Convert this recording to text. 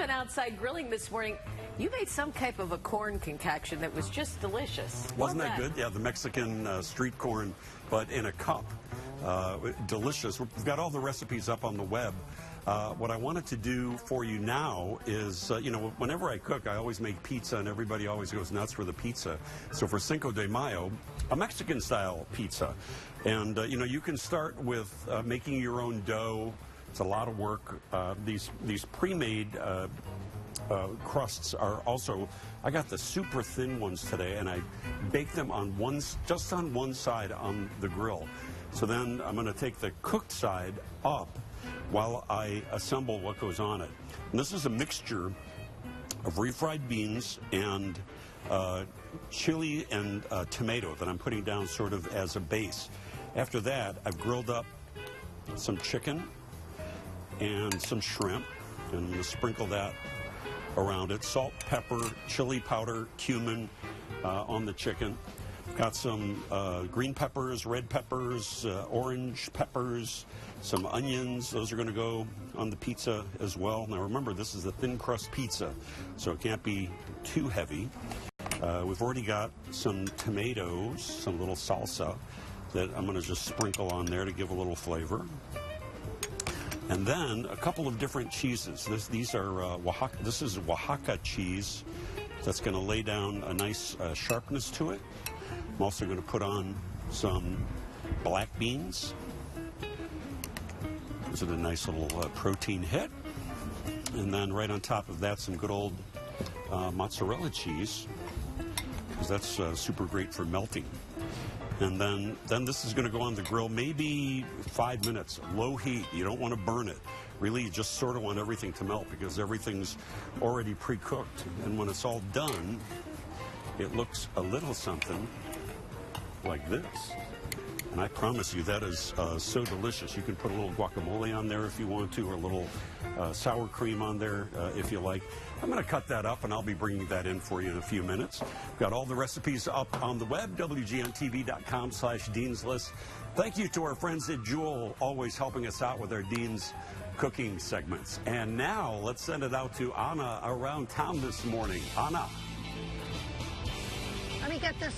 been outside grilling this morning. You made some type of a corn concoction that was just delicious. Wasn't that good? Yeah, the Mexican street corn, but in a cup. Delicious. We've got all the recipes up on the web. What I wanted to do for you now is, you know, whenever I cook, I always make pizza, and everybody always goes nuts for the pizza. So for Cinco de Mayo, a Mexican-style pizza. And, you know, you can start with making your own dough. It's a lot of work. These pre-made crusts are also, I got the super thin ones today, and I baked them on just on one side on the grill. So then I'm going to take the cooked side up while I assemble what goes on it. And this is a mixture of refried beans and chili and tomato that I'm putting down sort of as a base. After that, I've grilled up some chicken and some shrimp, and I'm going to sprinkle that around it. Salt, pepper, chili powder, cumin on the chicken. Got some green peppers, red peppers, orange peppers, some onions. Those are going to go on the pizza as well. Now remember, this is a thin crust pizza, so it can't be too heavy. We've already got some tomatoes, some little salsa that I'm going to just sprinkle on there to give a little flavor. And then a couple of different cheeses. These are Oaxaca. This is Oaxaca cheese that's going to lay down a nice sharpness to it. I'm also going to put on some black beans. Those are a nice little protein hit. And then right on top of that, some good old mozzarella cheese, because that's super great for melting. And then this is going to go on the grill maybe 5 minutes, low heat. You don't want to burn it. Really, you just sort of want everything to melt because everything's already pre-cooked. And when it's all done, it looks a little something like this. And I promise you that is so delicious. You can put a little guacamole on there if you want to, or a little sour cream on there if you like. I'm going to cut that up, and I'll be bringing that in for you in a few minutes. Got all the recipes up on the web, WGN-TV.com/Dean's List. Thank you to our friends at Jewel, always helping us out with our Dean's cooking segments. And now let's send it out to Anna around town this morning. Anna. Let me get this.